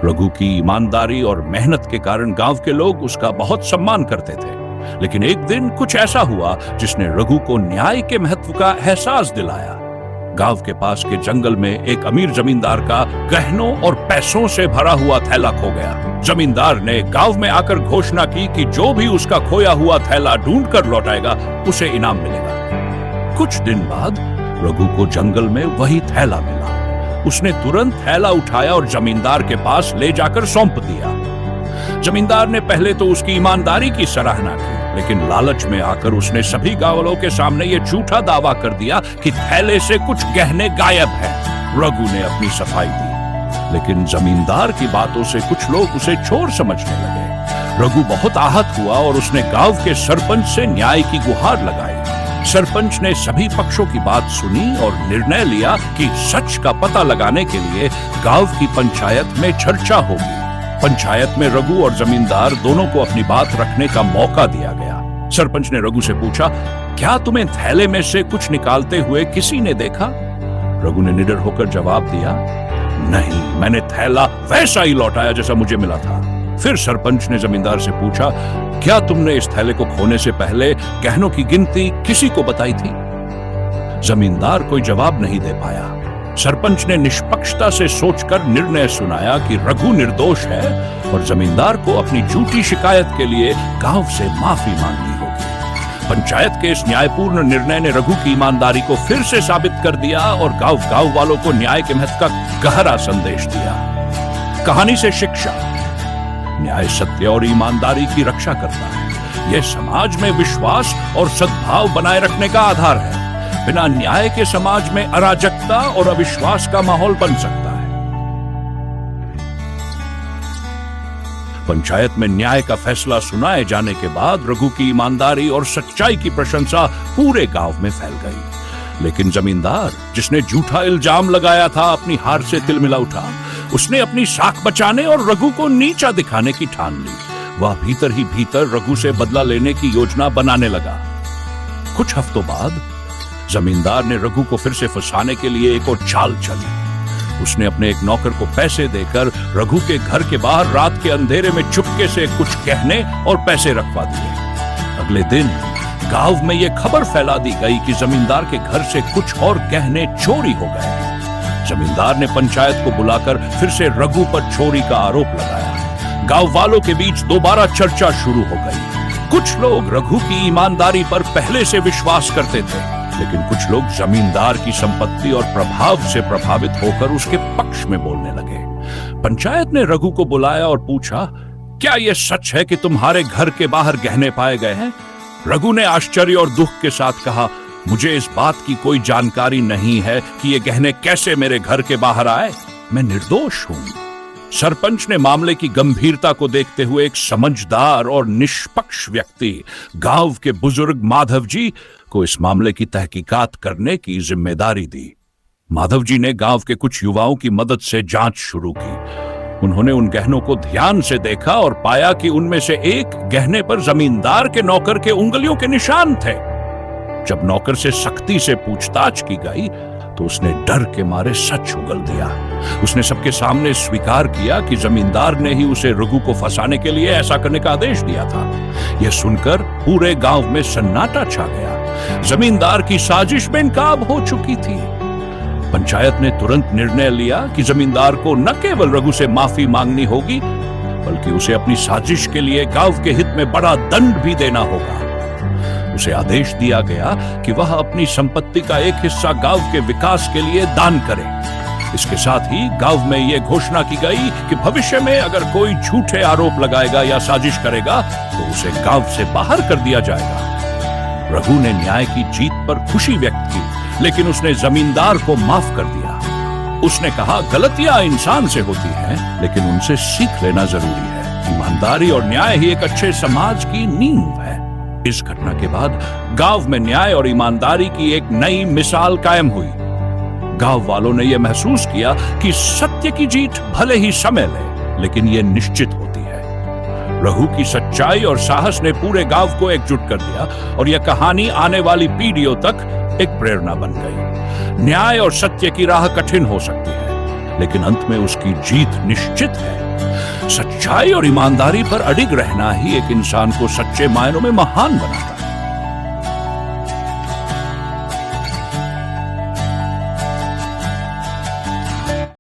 रघु की ईमानदारी और मेहनत के कारण गांव के लोग उसका बहुत सम्मान करते थे। लेकिन एक दिन कुछ ऐसा हुआ जिसने रघु को न्याय के महत्व का एहसास दिलाया। गांव के पास के जंगल में एक अमीर जमींदार का गहनों और पैसों से भरा हुआ थैला खो गया। जमींदार ने गांव में आकर घोषणा की कि जो भी उसका खोया हुआ थैला ढूंढ कर लौटाएगा उसे इनाम मिलेगा। कुछ दिन बाद रघु को जंगल में वही थैला मिला। उसने तुरंत थैला उठाया और जमींदार के पास ले जाकर सौंप दिया। जमींदार ने पहले तो उसकी ईमानदारी की सराहना की, लेकिन लालच में आकर उसने सभी गांव वालों के सामने यह झूठा दावा कर दिया कि थैले से कुछ गहने गायब हैं। रघु ने अपनी सफाई दी, लेकिन जमींदार की बातों से कुछ लोग उसे चोर समझने लगे। रघु बहुत आहत हुआ और उसने गांव के सरपंच से न्याय की गुहार लगाई। सरपंच ने सभी पक्षों की बात सुनी और निर्णय लिया कि सच का पता लगाने के लिए गांव की पंचायत में चर्चा होगी। पंचायत में रघु और जमींदार दोनों को अपनी बात रखने का मौका दिया गया। सरपंच ने रघु से पूछा, क्या तुम्हें थैले में से कुछ निकालते हुए किसी ने देखा? रघु ने निडर होकर जवाब दिया, नहीं, मैंने थैला वैसा ही लौटाया जैसा मुझे मिला था। फिर सरपंच ने जमींदार से पूछा, क्या तुमने इस थैले को खोने से पहले गहनों की गिनती किसी को बताई थी? जमींदार कोई जवाब नहीं दे पाया। सरपंच ने निष्पक्षता से सोचकर निर्णय सुनाया कि रघु निर्दोष है और जमींदार को अपनी झूठी शिकायत के लिए गांव से माफी मांगनी होगी। पंचायत के इस न्यायपूर्ण निर्णय ने रघु की ईमानदारी को फिर से साबित कर दिया और गांव वालों को न्याय के महत्व का गहरा संदेश दिया। कहानी से शिक्षा: न्याय सत्य और ईमानदारी की रक्षा करता है। यह समाज में विश्वास और सद्भाव बनाए रखने का आधार है। बिना न्याय के समाज में अराजकता और अविश्वास का माहौल बन सकता है। पंचायत में न्याय का फैसला सुनाए जाने के बाद रघु की ईमानदारी और सच्चाई की प्रशंसा पूरे गांव में फैल गई। लेकिन जमींदार, जिसने झूठा इल्जाम लगाया था, अपनी हार से तिलमिला उठा। उसने अपनी साख बचाने और रघु को नीचा दिखाने की ठान ली। वह भीतर ही भीतर रघु से बदला लेने की योजना बनाने लगा। कुछ हफ्तों बाद जमींदार ने रघु को फिर से फंसाने के लिए एक और चाल चली। उसने अपने एक नौकर को पैसे देकर रघु के घर के बाहर रात के अंधेरे में चुपके से कुछ गहने और पैसे रखवा दिए। अगले दिन गांव में यह खबर फैला दी गई कि जमींदार के घर से कुछ और गहने चोरी हो गए। जमींदार ने पंचायत को बुलाकर फिर से रघु पर चोरी का आरोप लगाया। गांव वालों के बीच दोबारा चर्चा शुरू हो गई। कुछ लोग रघु की ईमानदारी पर पहले से विश्वास करते थे, लेकिन कुछ लोग जमींदार की संपत्ति और प्रभाव से प्रभावित होकर उसके पक्ष में बोलने लगे। पंचायत ने रघु को बुलाया और पूछा, क्या यह सच है कि तुम्हारे घर के बाहर गहने पाए गए हैं? रघु ने आश्चर्य और दुख के साथ कहा, मुझे इस बात की कोई जानकारी नहीं है कि ये गहने कैसे मेरे घर के बाहर आए। मैं निर्दोष हूं। सरपंच ने मामले की गंभीरता को देखते हुए एक समझदार और निष्पक्ष व्यक्ति, गांव के बुजुर्ग माधव जी को इस मामले की तहकीकात करने की जिम्मेदारी दी। माधव जी ने गांव के कुछ युवाओं की मदद से जांच शुरू की। उन्होंने उन गहनों को ध्यान से देखा और पाया कि उनमें से एक गहने पर जमींदार के नौकर के उंगलियों के निशान थे। जब नौकर से सख्ती से पूछताछ की गई तो उसने डर के मारे सच उगल दिया। उसने सबके सामने स्वीकार किया कि जमींदार ने ही उसे रघु को फंसाने के लिए ऐसा करने का आदेश दिया था। यह सुनकर पूरे गांव में सन्नाटा छा गया। जमींदार की साजिश बेनकाब हो चुकी थी। पंचायत ने तुरंत निर्णय लिया कि जमींदार को न केवल रघु से माफी मांगनी होगी, बल्कि उसे अपनी साजिश के लिए गांव के हित में बड़ा दंड भी देना होगा। उसे आदेश दिया गया कि वह अपनी संपत्ति का एक हिस्सा गांव के विकास के लिए दान करे। इसके साथ ही गांव में यह घोषणा की गई कि भविष्य में अगर कोई झूठे आरोप लगाएगा या साजिश करेगा तो उसे गांव से बाहर कर दिया जाएगा। रघु ने न्याय की जीत पर खुशी व्यक्त की, लेकिन उसने जमींदार को माफ कर दिया। उसने कहा, गलतियां इंसान से होती हैं, लेकिन उनसे सीख लेना जरूरी है। ईमानदारी और न्याय ही एक अच्छे समाज की नींव है। इस घटना के बाद गांव में न्याय और ईमानदारी की एक नई मिसाल कायम हुई। गांव वालों ने यह महसूस किया कि सत्य की जीत भले ही समय ले, लेकिन यह निश्चित होती है। रघु की सच्चाई और साहस ने पूरे गांव को एकजुट कर दिया और यह कहानी आने वाली पीढ़ियों तक एक प्रेरणा बन गई। न्याय और सत्य की राह कठिन हो सकती है, लेकिन अंत में उसकी जीत निश्चित है। सच्चाई और ईमानदारी पर अडिग रहना ही एक इंसान को सच्चे मायनों में महान बनाता है।